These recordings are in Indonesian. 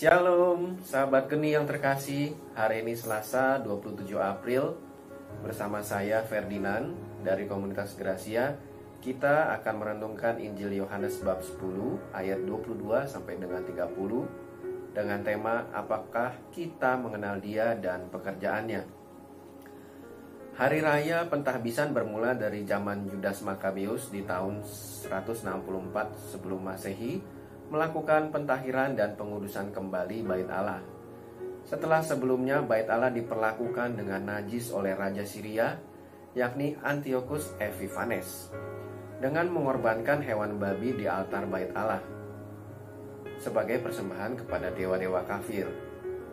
Shalom, sahabat geni yang terkasih. Hari ini Selasa 27 April. Bersama saya Ferdinand dari komunitas Gracia. Kita akan merenungkan Injil Yohanes bab 10 ayat 22 sampai dengan 30 dengan tema apakah kita mengenal Dia dan pekerjaannya. Hari raya pentahbisan bermula dari zaman Yudas Makabeus di tahun 164 sebelum Masehi, melakukan pentahiran dan pengudusan kembali bait Allah. Setelah sebelumnya bait Allah diperlakukan dengan najis oleh Raja Syria, yakni Antiochus Epiphanes, dengan mengorbankan hewan babi di altar bait Allah sebagai persembahan kepada dewa-dewa kafir.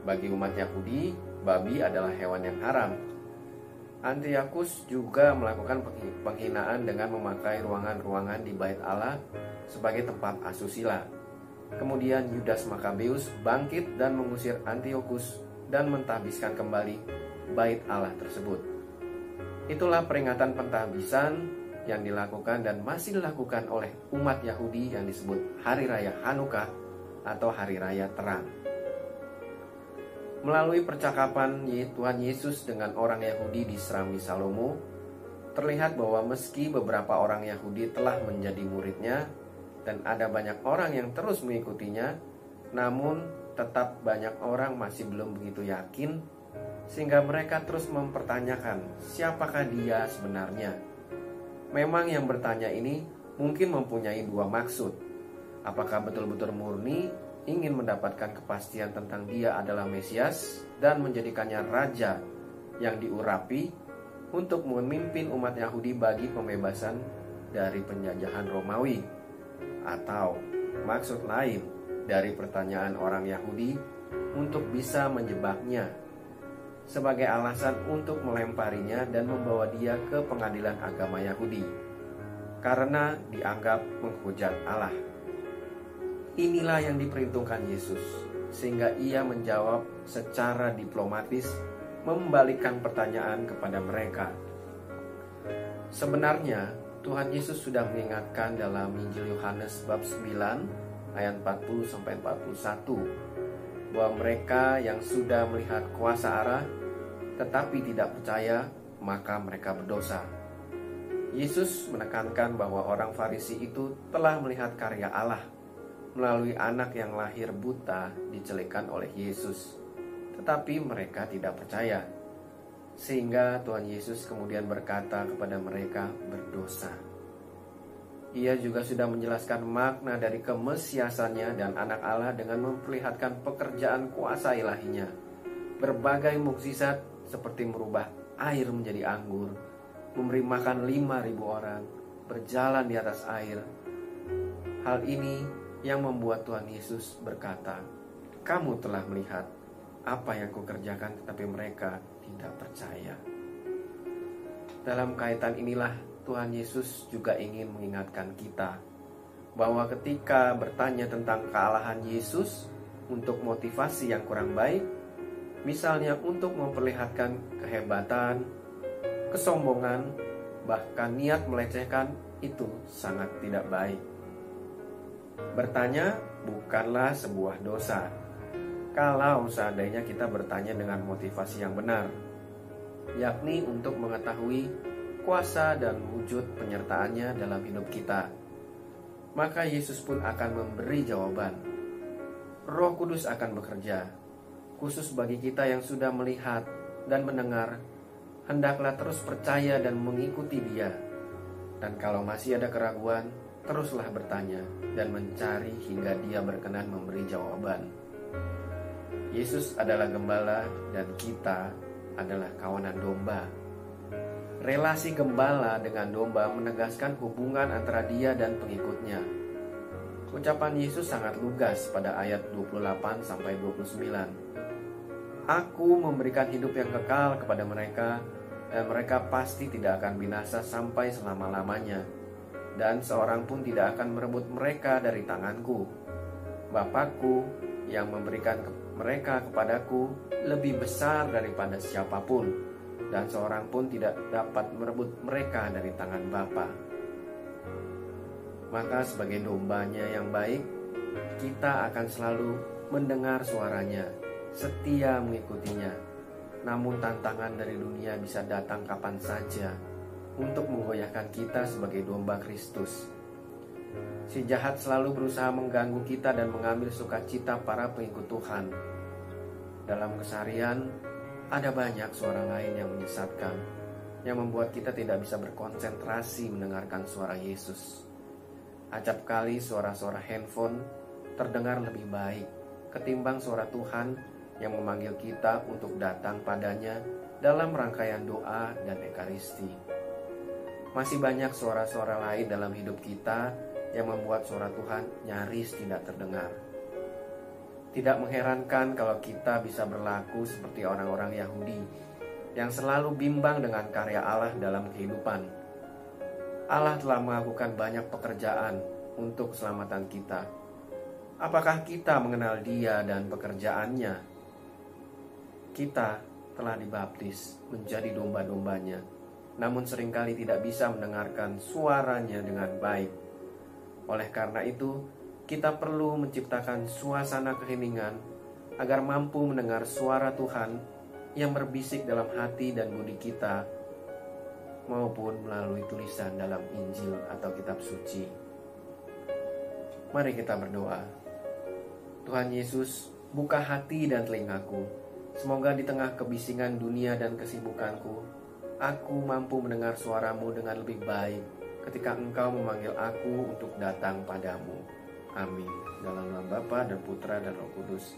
Bagi umat Yahudi, babi adalah hewan yang haram. Antiochus juga melakukan penghinaan dengan memakai ruangan-ruangan di bait Allah sebagai tempat asusila. Kemudian Yudas Makabeus bangkit dan mengusir Antiochus dan mentahbiskan kembali bait Allah tersebut. Itulah peringatan pentahbisan yang dilakukan dan masih dilakukan oleh umat Yahudi yang disebut Hari Raya Hanukkah atau Hari Raya Terang. Melalui percakapan Tuhan Yesus dengan orang Yahudi di Serami Salomo, terlihat bahwa meski beberapa orang Yahudi telah menjadi muridnya dan ada banyak orang yang terus mengikutinya, namun tetap banyak orang masih belum begitu yakin, sehingga mereka terus mempertanyakan siapakah Dia sebenarnya. Memang yang bertanya ini mungkin mempunyai dua maksud. Apakah betul-betul murni ingin mendapatkan kepastian tentang Dia adalah Mesias dan menjadikannya Raja yang diurapi untuk memimpin umat Yahudi bagi pembebasan dari penjajahan Romawi, atau maksud lain dari pertanyaan orang Yahudi untuk bisa menjebaknya sebagai alasan untuk melemparinya dan membawa dia ke pengadilan agama Yahudi karena dianggap menghujat Allah. Inilah yang diperhitungkan Yesus, sehingga ia menjawab secara diplomatis, membalikkan pertanyaan kepada mereka. Sebenarnya Tuhan Yesus sudah mengingatkan dalam Injil Yohanes bab 9 ayat 40 sampai 41 bahwa mereka yang sudah melihat kuasa Allah tetapi tidak percaya, maka mereka berdosa. Yesus menekankan bahwa orang Farisi itu telah melihat karya Allah melalui anak yang lahir buta dicelikan oleh Yesus, tetapi mereka tidak percaya. Sehingga Tuhan Yesus kemudian berkata kepada mereka berdosa. Ia juga sudah menjelaskan makna dari kemesiasannya dan anak Allah dengan memperlihatkan pekerjaan kuasa ilahinya. Berbagai mukjizat seperti merubah air menjadi anggur, memberi makan 5.000 orang, berjalan di atas air. Hal ini yang membuat Tuhan Yesus berkata, "Kamu telah melihat apa yang kukerjakan, tetapi mereka tidak percaya." Dalam kaitan inilah Tuhan Yesus juga ingin mengingatkan kita bahwa ketika bertanya tentang kealahan Yesus untuk motivasi yang kurang baik, misalnya untuk memperlihatkan kehebatan, kesombongan, bahkan niat melecehkan, itu sangat tidak baik. Bertanya bukanlah sebuah dosa kalau seandainya kita bertanya dengan motivasi yang benar, yakni untuk mengetahui kuasa dan wujud penyertaannya dalam hidup kita. Maka Yesus pun akan memberi jawaban. Roh Kudus akan bekerja, khusus bagi kita yang sudah melihat dan mendengar. Hendaklah terus percaya dan mengikuti Dia. Dan kalau masih ada keraguan, teruslah bertanya dan mencari hingga Dia berkenan memberi jawaban. Yesus adalah gembala dan kita adalah kawanan domba. Relasi gembala dengan domba menegaskan hubungan antara dia dan pengikutnya. Ucapan Yesus sangat lugas pada ayat 28 sampai 29. "Aku memberikan hidup yang kekal kepada mereka, dan mereka pasti tidak akan binasa sampai selama-lamanya, dan seorang pun tidak akan merebut mereka dari tanganku. Bapakku yang memberikan mereka kepadaku lebih besar daripada siapapun, dan seorang pun tidak dapat merebut mereka dari tangan Bapa." Maka sebagai dombanya yang baik, kita akan selalu mendengar suaranya, setia mengikutinya. Namun tantangan dari dunia bisa datang kapan saja untuk menggoyahkan kita sebagai domba Kristus. Si jahat selalu berusaha mengganggu kita dan mengambil sukacita para pengikut Tuhan. Dalam keseharian, ada banyak suara lain yang menyesatkan, yang membuat kita tidak bisa berkonsentrasi mendengarkan suara Yesus. Acap kali suara-suara handphone terdengar lebih baik ketimbang suara Tuhan yang memanggil kita untuk datang padanya dalam rangkaian doa dan ekaristi. Masih banyak suara-suara lain dalam hidup kita yang membuat suara Tuhan nyaris tidak terdengar. Tidak mengherankan kalau kita bisa berlaku seperti orang-orang Yahudi yang selalu bimbang dengan karya Allah dalam kehidupan. Allah telah melakukan banyak pekerjaan untuk keselamatan kita. Apakah kita mengenal Dia dan pekerjaannya? Kita telah dibaptis menjadi domba-dombanya, namun seringkali tidak bisa mendengarkan suaranya dengan baik. Oleh karena itu, kita perlu menciptakan suasana keheningan agar mampu mendengar suara Tuhan yang berbisik dalam hati dan budi kita, maupun melalui tulisan dalam Injil atau kitab suci. Mari kita berdoa. Tuhan Yesus, buka hati dan telingaku. Semoga di tengah kebisingan dunia dan kesibukanku, aku mampu mendengar suara-Mu dengan lebih baik ketika Engkau memanggil aku untuk datang padamu. Amin. Dalam nama Bapa dan Putra dan Roh Kudus.